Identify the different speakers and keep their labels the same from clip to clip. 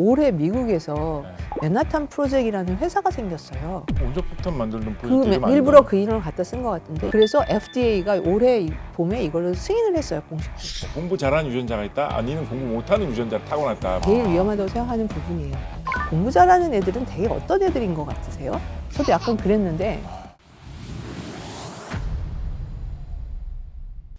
Speaker 1: 올해 미국에서
Speaker 2: 네.
Speaker 1: 맨하탄 프로젝트라는 회사가 생겼어요.
Speaker 2: 원자폭탄 만드는 프로젝트
Speaker 1: 일부러 그 이름을 갖다 쓴 것 같은데, 그래서 FDA가 올해 봄에 이걸로 승인을 했어요, 공식적으로.
Speaker 2: 공부 잘하는 유전자가 있다? 아니면 공부 못하는 유전자를 타고났다?
Speaker 1: 제일 위험하다고 생각하는 부분이에요. 공부 잘하는 애들은 되게 어떤 애들인 것 같으세요? 저도 약간 그랬는데.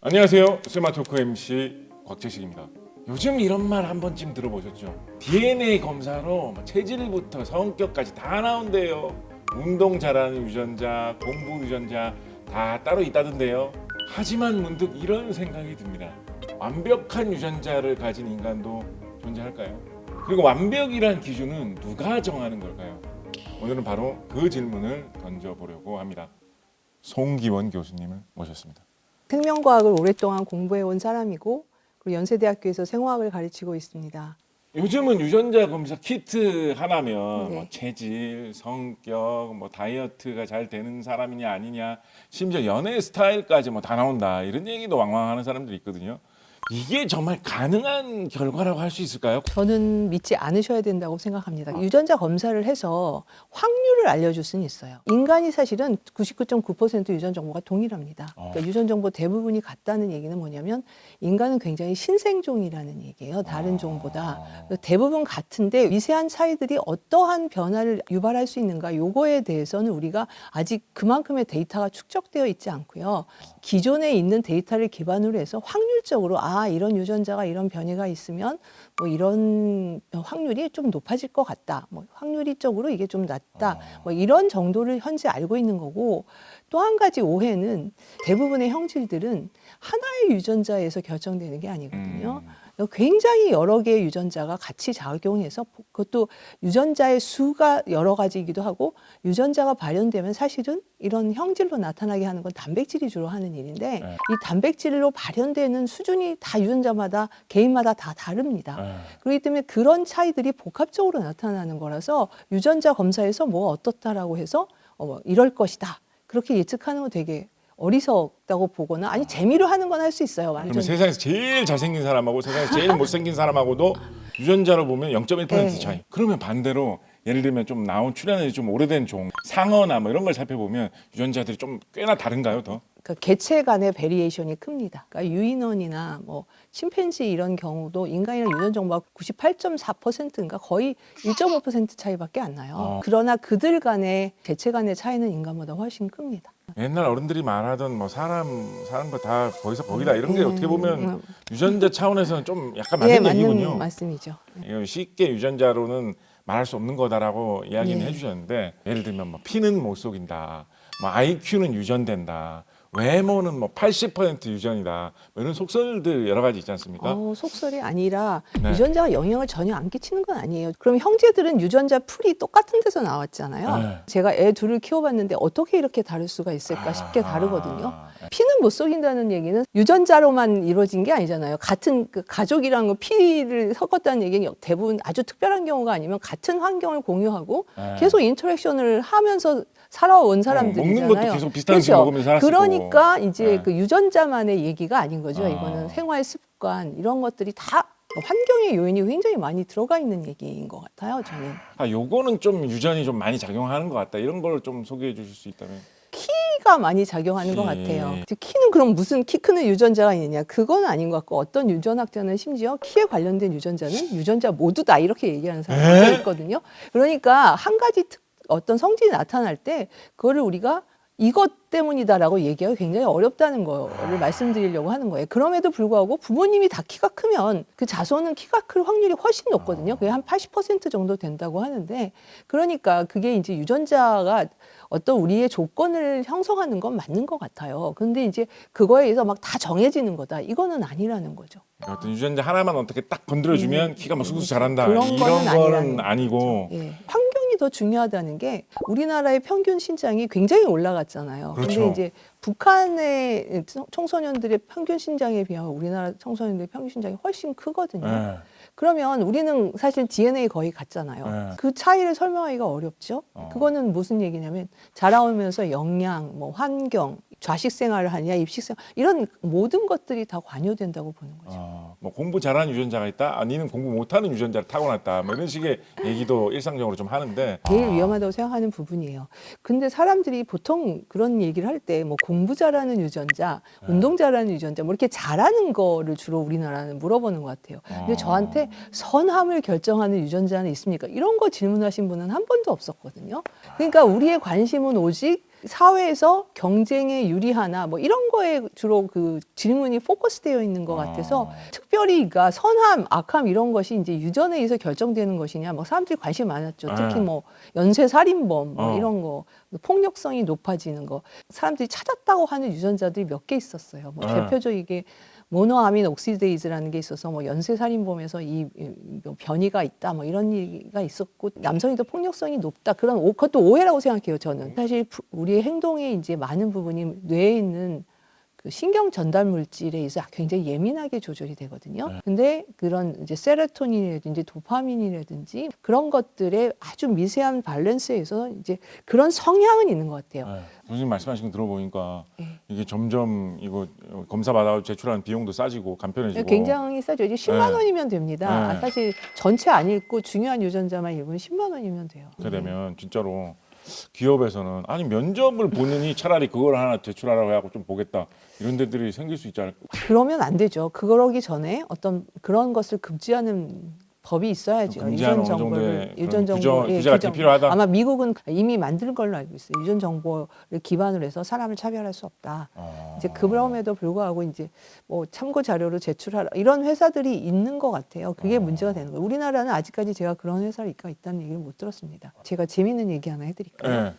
Speaker 2: 안녕하세요. 스마트토크 MC 곽재식입니다. 요즘 이런 말 한 번쯤 들어보셨죠? DNA 검사로 체질부터 성격까지 다 나온대요. 운동 잘하는 유전자, 공부 유전자 다 따로 있다던데요. 하지만 문득 이런 생각이 듭니다. 완벽한 유전자를 가진 인간도 존재할까요? 그리고 완벽이란 기준은 누가 정하는 걸까요? 오늘은 바로 그 질문을 던져보려고 합니다. 송기원 교수님을 모셨습니다.
Speaker 1: 생명과학을 오랫동안 공부해온 사람이고, 그리고 연세대학교에서 생화학을 가르치고 있습니다.
Speaker 2: 요즘은 유전자 검사 키트 하나면
Speaker 1: 네.
Speaker 2: 뭐 체질, 성격, 뭐 다이어트가 잘 되는 사람이냐 아니냐, 심지어 연애 스타일까지 뭐 다 나온다, 이런 얘기도 왕왕하는 사람들이 있거든요. 이게 정말 가능한 결과라고 할 수 있을까요?
Speaker 1: 저는 믿지 않으셔야 된다고 생각합니다. 유전자 검사를 해서 확률을 알려줄 수는 있어요. 인간이 사실은 99.9% 유전 정보가 동일합니다. 그러니까 유전 정보 대부분이 같다는 얘기는 뭐냐면, 인간은 굉장히 신생종이라는 얘기예요. 다른 종보다. 대부분 같은데 미세한 차이들이 어떠한 변화를 유발할 수 있는가, 요거에 대해서는 우리가 아직 그만큼의 데이터가 축적되어 있지 않고요. 기존에 있는 데이터를 기반으로 해서 확률적으로 이런 유전자가 이런 변이가 있으면 뭐 이런 확률이 좀 높아질 것 같다. 뭐 확률적으로 이게 좀 낮다. 뭐 이런 정도를 현재 알고 있는 거고, 또 한 가지 오해는 대부분의 형질들은 하나의 유전자에서 결정되는 게 아니거든요. 굉장히 여러 개의 유전자가 같이 작용해서, 그것도 유전자의 수가 여러 가지이기도 하고, 유전자가 발현되면 사실은 이런 형질로 나타나게 하는 건 단백질이 주로 하는 일인데, 이 단백질로 발현되는 수준이 다 유전자마다 개인마다 다 다릅니다. 그렇기 때문에 그런 차이들이 복합적으로 나타나는 거라서 유전자 검사에서 뭐 어떻다라고 해서 이럴 것이다, 그렇게 예측하는 건 되게 어리석다고 보거나, 아니 재미로 하는 건 할 수 있어요.
Speaker 2: 그러면
Speaker 1: 완전.
Speaker 2: 세상에서 제일 잘생긴 사람하고 세상에서 제일 못생긴 사람하고도 유전자로 보면 0.1%
Speaker 1: 네.
Speaker 2: 차이. 그러면 반대로 예를 들면 좀 나온 출현이 좀 오래된 종, 상어나 뭐 이런 걸 살펴보면 유전자들이 좀 꽤나 다른가요, 더?
Speaker 1: 그러니까 개체 간의 베리에이션이 큽니다. 그러니까 유인원이나 뭐 침팬지 이런 경우도 인간이랑 유전 정보가 98.4%인가 거의 1.5% 차이밖에 안 나요. 그러나 그들 간의 개체 간의 차이는 인간보다 훨씬 큽니다.
Speaker 2: 옛날 어른들이 말하던 뭐 사는 거 다 거기서 거기다, 이런 게 어떻게 보면 유전자 차원에서는 좀 약간 맞는
Speaker 1: 맞는
Speaker 2: 얘기군요.
Speaker 1: 말씀이죠.
Speaker 2: 이건 쉽게 유전자로는 말할 수 없는 거다라고 이야기는 해주셨는데, 예를 들면 뭐 피는 못 속인다, 뭐 IQ는 유전된다, 외모는 뭐 80% 유전이다, 뭐 이런 속설들 여러 가지 있지 않습니까?
Speaker 1: 속설이 아니라
Speaker 2: 네.
Speaker 1: 유전자가 영향을 전혀 안 끼치는 건 아니에요. 그럼 형제들은 유전자 풀이 똑같은 데서 나왔잖아요.
Speaker 2: 네.
Speaker 1: 제가 애 둘을 키워봤는데 어떻게 이렇게 다를 수가 있을까 싶게 다르거든요. 피는 못 속인다는 얘기는 유전자로만 이루어진 게 아니잖아요. 같은 그 가족이랑 피를 섞었다는 얘기는 대부분 아주 특별한 경우가 아니면 같은 환경을 공유하고 계속 인터랙션을 하면서 살아온 사람들이잖아요.
Speaker 2: 먹는 것도 계속 비슷한 음식 먹으면서 살았고.
Speaker 1: 그러니까 이제
Speaker 2: 네.
Speaker 1: 그 유전자만의 얘기가 아닌 거죠. 이거는 생활 습관 이런 것들이 다 환경의 요인이 굉장히 많이 들어가 있는 얘기인 것 같아요, 저는.
Speaker 2: 요거는 좀 유전이 좀 많이 작용하는 것 같다, 이런 걸 좀 소개해 주실 수 있다면.
Speaker 1: 키가 많이 작용하는 것 같아요. 키는 그럼 무슨 키 크는 유전자가 있느냐? 그건 아닌 것 같고, 어떤 유전학자는 심지어 키에 관련된 유전자는 유전자 모두다, 이렇게 얘기하는 사람도 있거든요. 그러니까 한 가지 어떤 성질이 나타날 때 그거를 우리가 이것 때문이다라고 얘기하기 굉장히 어렵다는 거를 말씀드리려고 하는 거예요. 그럼에도 불구하고 부모님이 다 키가 크면 그 자손은 키가 클 확률이 훨씬 높거든요. 그게 한 80% 정도 된다고 하는데, 그러니까 그게 이제 유전자가 어떤 우리의 조건을 형성하는 건 맞는 것 같아요. 근데 이제 그거에 의해서 막 다 정해지는 거다, 이거는 아니라는 거죠.
Speaker 2: 어떤 유전자 하나만 어떻게 딱 건드려주면 키가 막 쑥쑥 자란다,
Speaker 1: 그런
Speaker 2: 이런
Speaker 1: 거는
Speaker 2: 거는 아니고.
Speaker 1: 환경이 더 중요하다는 게, 우리나라의 평균 신장이 굉장히 올라갔잖아요.
Speaker 2: 그렇죠.
Speaker 1: 근데 이제 북한의 청소년들의 평균 신장에 비하면 우리나라 청소년들의 평균 신장이 훨씬 크거든요. 그러면 우리는 사실 DNA 거의 같잖아요. 그 차이를 설명하기가 어렵죠. 그거는 무슨 얘기냐면, 자라오면서 영양, 뭐 환경, 좌식 생활을 하냐, 입식 생활 이런 모든 것들이 다 관여된다고 보는 거죠.
Speaker 2: 뭐 공부 잘하는 유전자가 있다, 아니면 공부 못하는 유전자를 타고났다, 뭐 이런 식의 얘기도 일상적으로 좀 하는데
Speaker 1: 제일 위험하다고 생각하는 부분이에요. 근데 사람들이 보통 그런 얘기를 할 때 뭐 공부 잘하는 유전자, 운동 잘하는 유전자 뭐 이렇게 잘하는 거를 주로 우리나라는 물어보는 것 같아요. 근데 저한테 선함을 결정하는 유전자는 있습니까? 이런 거 질문하신 분은 한 번도 없었거든요. 그러니까 우리의 관심은 오직 사회에서 경쟁에 유리하나 뭐 이런 거에 주로 그 질문이 포커스되어 있는 것 같아서 특별히 그러니까 선함, 악함 이런 것이 이제 유전에 의해서 결정되는 것이냐 뭐 사람들이 관심이 많았죠. 특히 뭐 연쇄 살인범 뭐 이런 거 폭력성이 높아지는 거 사람들이 찾았다고 하는 유전자들이 몇 개 있었어요. 뭐 대표적이게 모노아민 옥시데이즈라는 게 있어서 뭐 연쇄살인범에서 이 변이가 있다 뭐 이런 얘기가 있었고 남성이 더 폭력성이 높다 그런 그것도 오해라고 생각해요. 저는 사실 우리의 행동에 이제 많은 부분이 뇌에 있는 그 신경 전달 물질에 의해서 굉장히 예민하게 조절이 되거든요. 근데 그런 이제 세로토닌이라든지 도파민이라든지 그런 것들의 아주 미세한 밸런스에서 이제 그런 성향은 있는 것 같아요.
Speaker 2: 교수님 말씀하신 거 들어보니까 이게 점점 이거 검사 받아 제출하는 비용도 싸지고 간편해지고
Speaker 1: 굉장히 싸죠. 이제 10만 원이면 됩니다. 사실 전체 안 읽고 중요한 유전자만 읽으면 10만 원이면 돼요.
Speaker 2: 그렇게 되면 진짜로 기업에서는 아니 면접을 보느니 차라리 그걸 하나 제출하라고 하고 좀 보겠다 이런 데들이 생길 수 있지 않을까?
Speaker 1: 그러면 안 되죠. 그러기 전에 어떤 그런 것을 금지하는 법이 있어야죠.
Speaker 2: 금지하는
Speaker 1: 유전
Speaker 2: 어느 정도의
Speaker 1: 정보를
Speaker 2: 그런
Speaker 1: 유전 정보
Speaker 2: 규제가 좀 필요하다?
Speaker 1: 아마 미국은 이미 만든 걸로 알고 있어요. 유전 정보를 기반으로 해서 사람을 차별할 수 없다. 이제 그럼에도 불구하고 이제 뭐 참고 자료로 제출하라 이런 회사들이 있는 것 같아요. 그게 문제가 되는 거예요. 우리나라는 아직까지 제가 그런 회사가 있다는 얘기를 못 들었습니다. 제가 재미있는 얘기 하나 해드릴까요?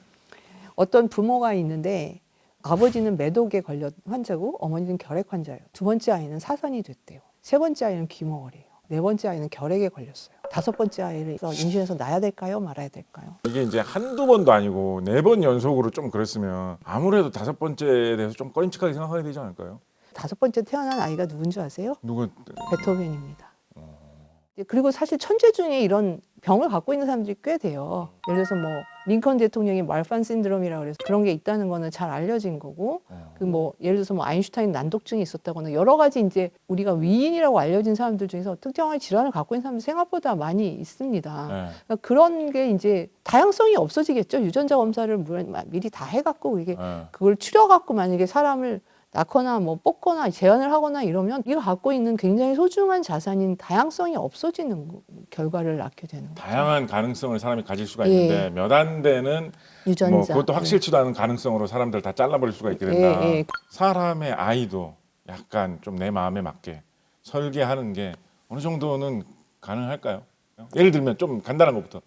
Speaker 1: 어떤 부모가 있는데 아버지는 매독에 걸려 환자고 어머니는 결핵 환자예요. 두 번째 아이는 사선이 됐대요. 세 번째 아이는 귀머거리예요. 네 번째 아이는 결핵에 걸렸어요. 다섯 번째 아이를 임신해서 낳아야 될까요? 말아야 될까요?
Speaker 2: 이게 이제 한두 번도 아니고 4번 연속으로 좀 그랬으면 아무래도 5번째에 대해서 좀 꺼림칙하게 생각하게 되지 않을까요?
Speaker 1: 다섯 번째 태어난 아이가 누군지 아세요?
Speaker 2: 누구?
Speaker 1: 베토벤입니다. 그리고 사실 천재 중에 이런 병을 갖고 있는 사람들이 꽤 돼요. 예를 들어서 뭐 링컨 대통령이 말판 신드롬이라고 그래서 그런 게 있다는 거는 잘 알려진 거고 그 뭐 예를 들어서 뭐 아인슈타인 난독증이 있었다거나 여러 가지 이제 우리가 위인이라고 알려진 사람들 중에서 특정한 질환을 갖고 있는 사람들 생각보다 많이 있습니다. 그러니까 그런 게 이제 다양성이 없어지겠죠. 유전자 검사를 미리 다 해갖고 이게 그걸 추려갖고 만약에 사람을 낳거나 뭐 뽑거나 제한을 하거나 이러면 이거 갖고 있는 굉장히 소중한 자산인 다양성이 없어지는 결과를 낳게 되는 거죠.
Speaker 2: 다양한 가능성을 사람이 가질 수가 있는데 몇 안 되는
Speaker 1: 유전자.
Speaker 2: 뭐 그것도 확실치도 않은 가능성으로 사람들 다 잘라버릴 수가 있게 된다. 사람의 아이도 약간 좀 내 마음에 맞게 설계하는 게 어느 정도는 가능할까요? 예를 들면 좀 간단한 것부터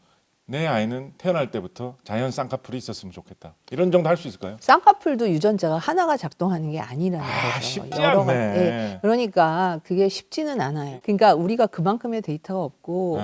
Speaker 2: 내 아이는 태어날 때부터 자연 쌍꺼풀이 있었으면 좋겠다. 이런 정도 할 수 있을까요?
Speaker 1: 쌍꺼풀도 유전자가 하나가 작동하는 게 아니라는 거죠.
Speaker 2: 쉽지
Speaker 1: 여러
Speaker 2: 않네.
Speaker 1: 가지. 그러니까 그게 쉽지는 않아요. 그러니까 우리가 그만큼의 데이터가 없고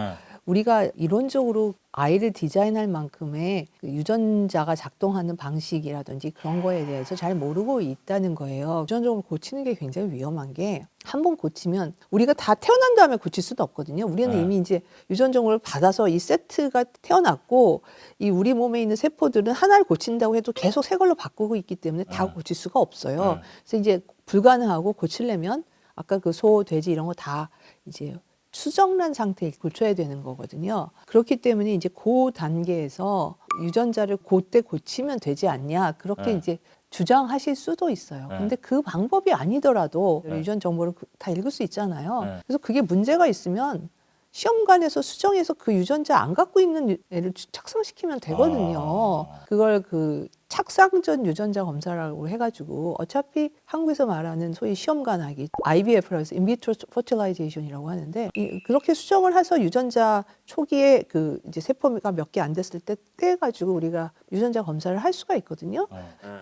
Speaker 1: 우리가 이론적으로 아이를 디자인할 만큼의 그 유전자가 작동하는 방식이라든지 그런 거에 대해서 잘 모르고 있다는 거예요. 유전적으로 고치는 게 굉장히 위험한 게 한 번 고치면 우리가 다 태어난 다음에 고칠 수도 없거든요. 우리는 이미 이제 유전정보를 받아서 이 세트가 태어났고 이 우리 몸에 있는 세포들은 하나를 고친다고 해도 계속 새 걸로 바꾸고 있기 때문에 다 고칠 수가 없어요. 그래서 이제 불가능하고 고치려면 아까 그 소, 돼지 이런 거 다 이제 수정란 상태에 고쳐야 되는 거거든요. 그렇기 때문에 이제 그 단계에서 유전자를 그때 고치면 되지 않냐 그렇게 이제 주장하실 수도 있어요. 근데 그 방법이 아니더라도 유전 정보를 다 읽을 수 있잖아요. 그래서 그게 문제가 있으면 시험관에서 수정해서 그 유전자 안 갖고 있는 애를 착상시키면 되거든요. 그걸 그 착상전 유전자 검사라고 해가지고 어차피 한국에서 말하는 소위 시험관하기 IVF라고 해서 인비트로 퍼틸라이제이션이라고 하는데 그렇게 수정을 해서 유전자 초기에 그 이제 세포가 몇 개 안 됐을 때 떼가지고 우리가 유전자 검사를 할 수가 있거든요.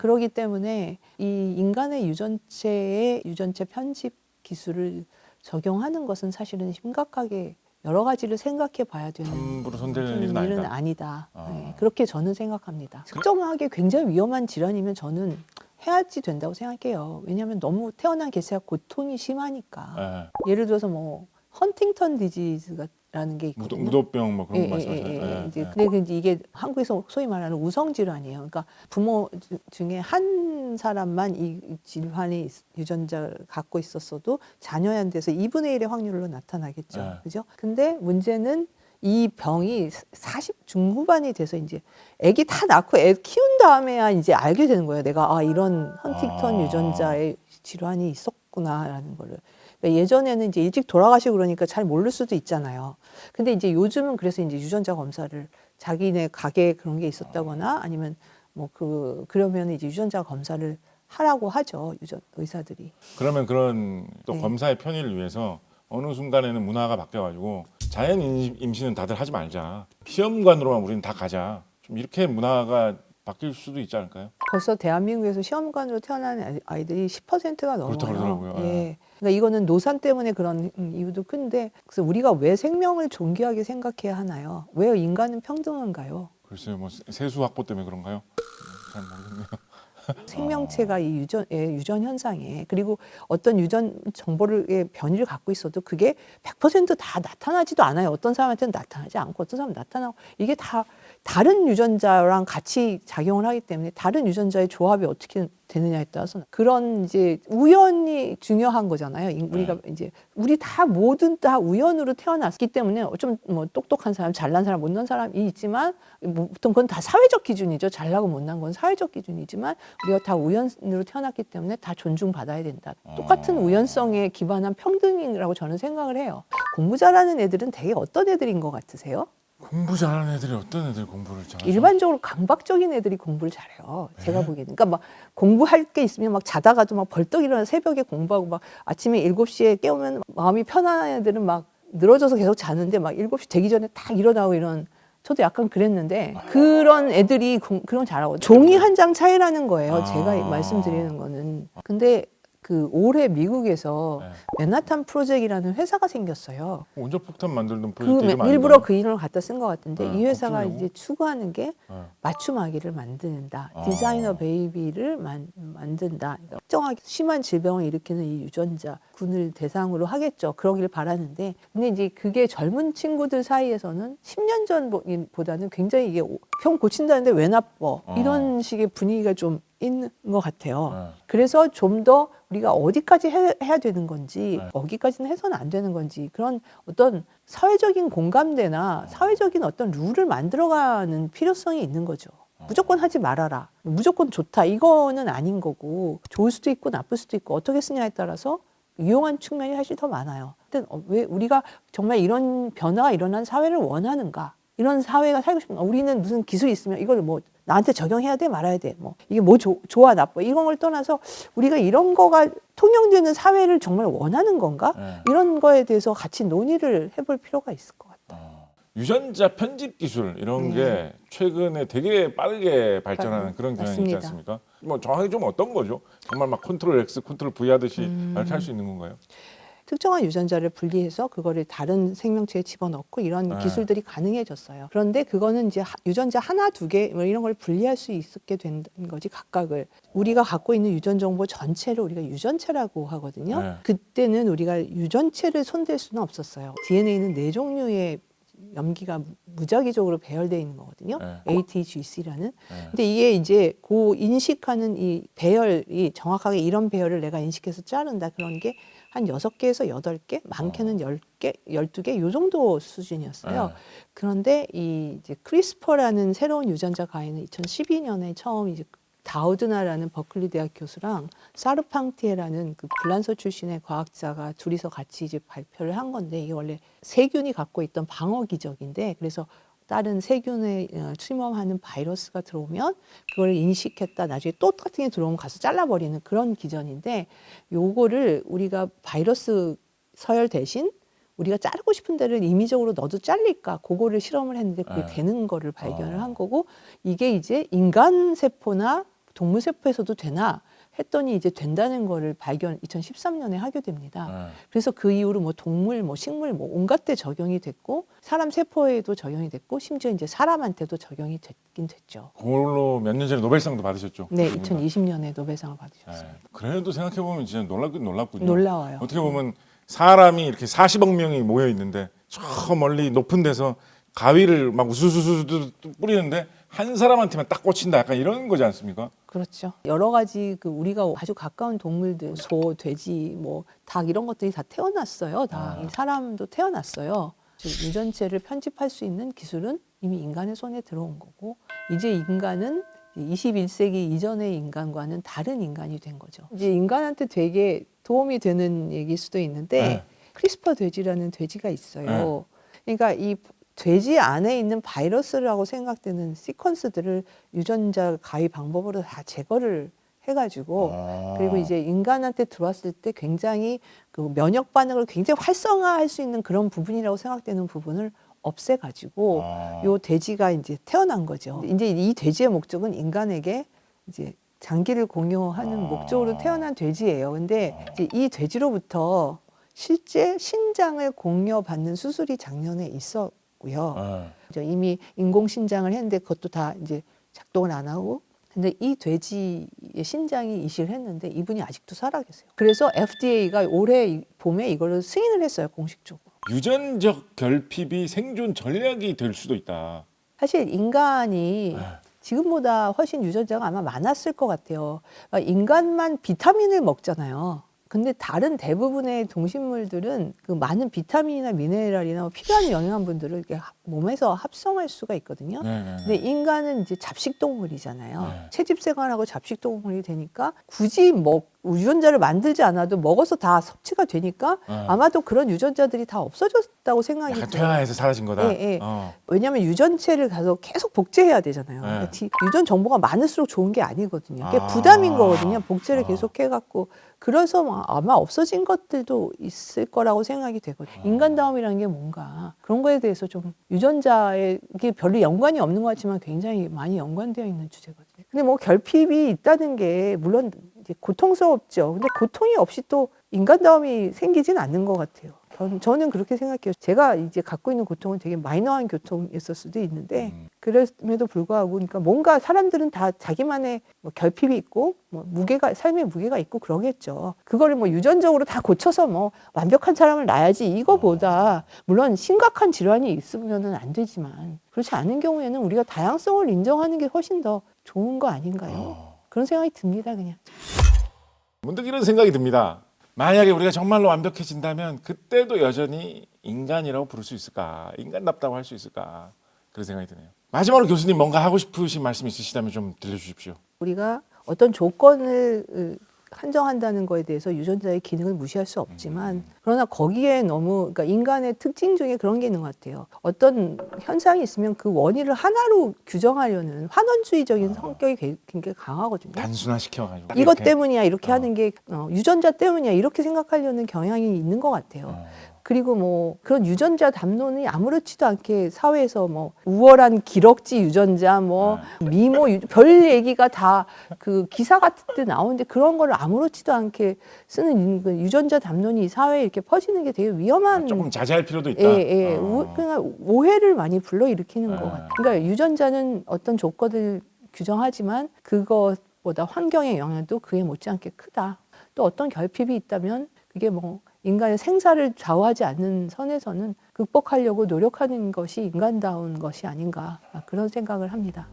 Speaker 1: 그렇기 때문에 이 인간의 유전체에 유전체 편집 기술을 적용하는 것은 사실은 심각하게 여러 가지를 생각해 봐야 되는
Speaker 2: 함부로 손대는 일은
Speaker 1: 아니다. 네, 그렇게 저는 생각합니다. 특정하게 굉장히 위험한 질환이면 저는 해야지 된다고 생각해요. 왜냐하면 너무 태어난 개체가 고통이 심하니까. 예를 들어서 뭐 헌팅턴 디지즈가 라는 게 있거든요.
Speaker 2: 무도병 뭐 그런
Speaker 1: 예,
Speaker 2: 거 말씀하시나요? 예,
Speaker 1: 이제
Speaker 2: 예.
Speaker 1: 근데 이제 이게 한국에서 소위 말하는 우성 질환이에요. 그러니까 부모 중에 한 사람만 이 질환이 유전자를 갖고 있었어도 자녀한테서 2분의 1의 확률로 나타나겠죠.
Speaker 2: 네.
Speaker 1: 그죠? 근데 문제는 이 병이 40 중후반이 돼서 이제 아기 다 낳고 애 키운 다음에야 이제 알게 되는 거예요. 내가 이런 헌팅턴 유전자의 질환이 있었구나라는 거를. 그러니까 예전에는 이제 일찍 돌아가시고 그러니까 잘 모를 수도 있잖아요. 근데 이제 요즘은 그래서 이제 유전자 검사를 자기네 가게에 그런 게 있었다거나 아니면 뭐 그러면 이제 유전자 검사를 하라고 하죠. 의사들이.
Speaker 2: 그러면 그런 또
Speaker 1: 네.
Speaker 2: 검사의 편의를 위해서 어느 순간에는 문화가 바뀌어가지고 자연 임신은 다들 하지 말자. 시험관으로만 우리는 다 가자. 좀 이렇게 문화가 바뀔 수도 있지 않을까요?
Speaker 1: 벌써 대한민국에서 시험관으로 태어난 아이들이 10%가 넘어요.
Speaker 2: 그렇다고 그러더라고요.
Speaker 1: 예. 그러니까 이거는 노산 때문에 그런 이유도 큰데 그래서 우리가 왜 생명을 존귀하게 생각해야 하나요? 왜 인간은 평등한가요?
Speaker 2: 글쎄요, 뭐 세수 확보 때문에 그런가요? 잘 모르겠네요.
Speaker 1: 생명체가 이 유전 현상에 그리고 어떤 유전 정보를 변이를 갖고 있어도 그게 100%다 나타나지도 않아요. 어떤 사람한테는 나타나지 않고 어떤 사람은 나타나고 이게 다 다른 유전자랑 같이 작용을 하기 때문에 다른 유전자의 조합이 어떻게 되느냐에 따라서 그런 이제 우연이 중요한 거잖아요. 우리가 이제 우리 다 모든 다 우연으로 태어났기 때문에 좀 뭐 똑똑한 사람, 잘난 사람, 못난 사람이 있지만 뭐 보통 그건 다 사회적 기준이죠. 잘나고 못난 건 사회적 기준이지만 우리가 다 우연으로 태어났기 때문에 다 존중받아야 된다. 똑같은 우연성에 기반한 평등이라고 저는 생각을 해요. 공부 잘하는 애들은 되게 어떤 애들인 것 같으세요?
Speaker 2: 공부 잘하는 애들이 어떤 애들 공부를 잘하죠?
Speaker 1: 일반적으로 강박적인 애들이 공부를 잘해요. 제가 보기에는. 그러니까 막 공부할 게 있으면 막 자다가도 막 벌떡 일어나 새벽에 공부하고 막 아침에 7시에 깨우면 마음이 편안한 애들은 막 늘어져서 계속 자는데 막 7시 되기 전에 딱 일어나고 이런 저도 약간 그랬는데 그런 애들이 그런 잘하고 종이 한 장 차이라는 거예요. 제가 말씀드리는 거는. 근데 그 올해 미국에서 맨하탄 프로젝트라는 회사가 생겼어요.
Speaker 2: 원자폭탄 만들던 프로젝트 이름
Speaker 1: 일부러 그 이름을 갖다 쓴 것 같은데
Speaker 2: 네,
Speaker 1: 이 회사가
Speaker 2: 걱정이고.
Speaker 1: 이제 추구하는 게 맞춤 아기를 만든다. 디자이너 베이비를 만든다. 그러니까 특정하게 심한 질병을 일으키는 이 유전자 군을 대상으로 하겠죠. 그러기를 바라는데 근데 이제 그게 젊은 친구들 사이에서는 10년 전보다는 굉장히 이게 병 고친다는데 왜 나빠? 이런 식의 분위기가 좀 있는 것 같아요. 그래서 좀 더 우리가 어디까지 해야 되는 건지 어디까지는 해서는 안 되는 건지 그런 어떤 사회적인 공감대나 사회적인 어떤 룰을 만들어가는 필요성이 있는 거죠. 무조건 하지 말아라. 무조건 좋다. 이거는 아닌 거고 좋을 수도 있고 나쁠 수도 있고 어떻게 쓰냐에 따라서 유용한 측면이 사실 더 많아요. 근데 왜 우리가 정말 이런 변화가 일어난 사회를 원하는가? 이런 사회가 살고 싶은가? 우리는 무슨 기술이 있으면 이걸 뭐 나한테 적용해야 돼 말아야 돼 뭐 이게 뭐 좋아 나빠 이런 걸 떠나서 우리가 이런 거가 통용되는 사회를 정말 원하는 건가? 이런 거에 대해서 같이 논의를 해볼 필요가 있을 것 같아요.
Speaker 2: 유전자 편집 기술 이런 게 최근에 되게 빠르게 발전하는 그런 경향이 있지
Speaker 1: 맞습니다.
Speaker 2: 않습니까? 뭐 정확히 좀 어떤 거죠? 정말 막 컨트롤 X, 컨트롤 V 하듯이 이렇게 할 수 있는 건가요?
Speaker 1: 특정한 유전자를 분리해서 그거를 다른 생명체에 집어넣고 이런 기술들이 가능해졌어요. 그런데 그거는 이제 유전자 하나, 두 개 뭐 이런 걸 분리할 수 있게 된 거지 각각을. 우리가 갖고 있는 유전 정보 전체를 우리가 유전체라고 하거든요. 그때는 우리가 유전체를 손댈 수는 없었어요. DNA는 4종류의 염기가 무작위적으로 배열되어 있는 거거든요. ATGC라는. 근데 이게 이제 그 인식하는 이 배열이 정확하게 이런 배열을 내가 인식해서 자른다 그런 게 한 6개에서 8개, 많게는 10개, 12개 요 정도 수준이었어요. 그런데 이 이제 크리스퍼라는 새로운 유전자 가해는 2012년에 처음 이제 다우드나라는 버클리 대학 교수랑 사르팡티에라는 그 불란서 출신의 과학자가 둘이서 같이 이제 발표를 한 건데 이게 원래 세균이 갖고 있던 방어 기적인데 그래서 다른 세균에 침범하는 바이러스가 들어오면 그걸 인식했다 나중에 또 똑같은 게 들어오면 가서 잘라버리는 그런 기전인데 요거를 우리가 바이러스 서열 대신 우리가 자르고 싶은 데를 임의적으로 넣어도 잘릴까 그거를 실험을 했는데 그게 되는 거를 발견을 한 거고 이게 이제 인간 세포나 동물 세포에서도 되나 했더니 이제 된다는 거를 2013년에 하게 됩니다. 그래서 그 이후로 뭐 동물, 뭐 식물, 뭐 온갖 데 적용이 됐고 사람 세포에도 적용이 됐고 심지어 이제 사람한테도 적용이 됐긴 됐죠.
Speaker 2: 그걸로 몇 년 전에 노벨상도 받으셨죠?
Speaker 1: 네, 2020년에 노벨상을 받으셨어요.
Speaker 2: 그래도 생각해 보면 진짜 놀랍긴 놀랍군요.
Speaker 1: 놀라워요.
Speaker 2: 어떻게 보면 사람이 이렇게 40억 명이 모여 있는데 저 멀리 높은 데서 가위를 막 우수수수 뿌리는데 한 사람한테만 딱 꽂힌다. 약간 이런 거지 않습니까?
Speaker 1: 그렇죠. 여러 가지 그 우리가 아주 가까운 동물들, 소, 돼지, 뭐 닭 이런 것들이 다 태어났어요. 다 이 사람도 태어났어요. 유전체를 편집할 수 있는 기술은 이미 인간의 손에 들어온 거고 이제 인간은 21세기 이전의 인간과는 다른 인간이 된 거죠. 이제 인간한테 되게 도움이 되는 얘기일 수도 있는데
Speaker 2: 네.
Speaker 1: 크리스퍼 돼지라는 돼지가 있어요. 그러니까 이 돼지 안에 있는 바이러스라고 생각되는 시퀀스들을 유전자 가위 방법으로 다 제거를 해가지고 그리고 이제 인간한테 들어왔을 때 굉장히 그 면역 반응을 굉장히 활성화할 수 있는 그런 부분이라고 생각되는 부분을 없애가지고 요 돼지가 이제 태어난 거죠. 이제 이 돼지의 목적은 인간에게 이제 장기를 공유하는 목적으로 태어난 돼지예요. 근데 이제 이 돼지로부터 실제 신장을 공여받는 수술이 작년에 있었고요. 이미 인공 신장을 했는데 그것도 다 이제 작동을 안 하고. 근데 이 돼지의 신장이 이식을 했는데 이분이 아직도 살아계세요. 그래서 FDA가 올해 봄에 이거를 승인을 했어요, 공식적으로.
Speaker 2: 유전적 결핍이 생존 전략이 될 수도 있다.
Speaker 1: 사실 인간이 지금보다 훨씬 유전자가 아마 많았을 것 같아요. 그러니까 인간만 비타민을 먹잖아요. 근데 다른 대부분의 동식물들은 그 많은 비타민이나 미네랄이나 필요한 영양분들을 이렇게 몸에서 합성할 수가 있거든요. 근데 인간은 이제 잡식 동물이잖아요. 채집 생활하고 잡식 동물이 되니까 굳이 유전자를 만들지 않아도 먹어서 다 섭취가 되니까 아마도 그런 유전자들이 다 없어졌다고 생각이
Speaker 2: 약간
Speaker 1: 들어요.
Speaker 2: 퇴화해서 사라진 거다.
Speaker 1: 예. 왜냐하면 유전체를 가서 계속 복제해야 되잖아요. 그러니까 유전 정보가 많을수록 좋은 게 아니거든요. 그게 부담인 거거든요. 복제를 계속 해갖고 그래서 아마 없어진 것들도 있을 거라고 생각이 되거든요. 인간다움이라는 게 뭔가 그런 거에 대해서 좀 유전자에 이게 별로 연관이 없는 것 같지만 굉장히 많이 연관되어 있는 주제거든요. 근데 뭐 결핍이 있다는 게 물론 이제 고통스럽죠. 근데 고통이 없이 또 인간다움이 생기진 않는 것 같아요. 저는 그렇게 생각해요. 제가 이제 갖고 있는 고통은 되게 마이너한 고통이었을 수도 있는데 그럼에도 불구하고 그러니까 뭔가 사람들은 다 자기만의 뭐 결핍이 있고 뭐 무게가 삶의 무게가 있고 그러겠죠. 그거를 뭐 유전적으로 다 고쳐서 뭐 완벽한 사람을 낳아야지 이거보다 물론 심각한 질환이 있으면은 안 되지만 그렇지 않은 경우에는 우리가 다양성을 인정하는 게 훨씬 더 좋은 거 아닌가요? 그런 생각이 듭니다, 그냥.
Speaker 2: 문득 이런 생각이 듭니다. 만약에 우리가 정말로 완벽해진다면 그때도 여전히 인간이라고 부를 수 있을까? 인간답다고 할 수 있을까? 그런 생각이 드네요. 마지막으로 교수님 뭔가 하고 싶으신 말씀 있으시다면 좀 들려주십시오.
Speaker 1: 우리가 어떤 조건을 한정한다는 거에 대해서 유전자의 기능을 무시할 수 없지만 그러나 거기에 너무 그러니까 인간의 특징 중에 그런 게 있는 것 같아요. 어떤 현상이 있으면 그 원인을 하나로 규정하려는 환원주의적인 성격이 굉장히 강하거든요.
Speaker 2: 단순화시켜가지고
Speaker 1: 이것
Speaker 2: 이렇게.
Speaker 1: 때문이야 이렇게 하는 게 유전자 때문이야 이렇게 생각하려는 경향이 있는 것 같아요. 그리고 뭐 그런 유전자 담론이 아무렇지도 않게 사회에서 뭐 우월한 기럭지 유전자 뭐 미모 별 얘기가 다 그 기사 같은 데 나오는데 그런 거를 아무렇지도 않게 쓰는 유전자 담론이 사회에 이렇게 퍼지는 게 되게 위험한
Speaker 2: 조금 자제할 필요도 있다.
Speaker 1: 그러니까 오해를 많이 불러일으키는 것 같아요. 그러니까 유전자는 어떤 조건을 규정하지만 그것보다 환경의 영향도 그에 못지않게 크다. 또 어떤 결핍이 있다면 그게 뭐 인간의 생사를 좌우하지 않는 선에서는 극복하려고 노력하는 것이 인간다운 것이 아닌가 그런 생각을 합니다.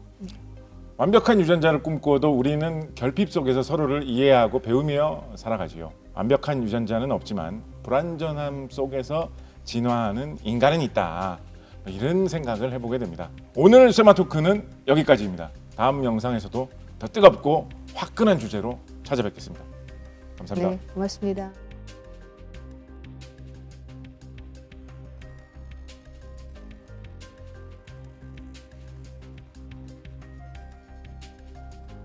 Speaker 2: 완벽한 유전자를 꿈꾸어도 우리는 결핍 속에서 서로를 이해하고 배우며 살아가지요. 완벽한 유전자는 없지만 불완전함 속에서 진화하는 인간은 있다. 이런 생각을 해보게 됩니다. 오늘 쇠마토크는 여기까지입니다. 다음 영상에서도 더 뜨겁고 화끈한 주제로 찾아뵙겠습니다. 감사합니다.
Speaker 1: 네, 고맙습니다.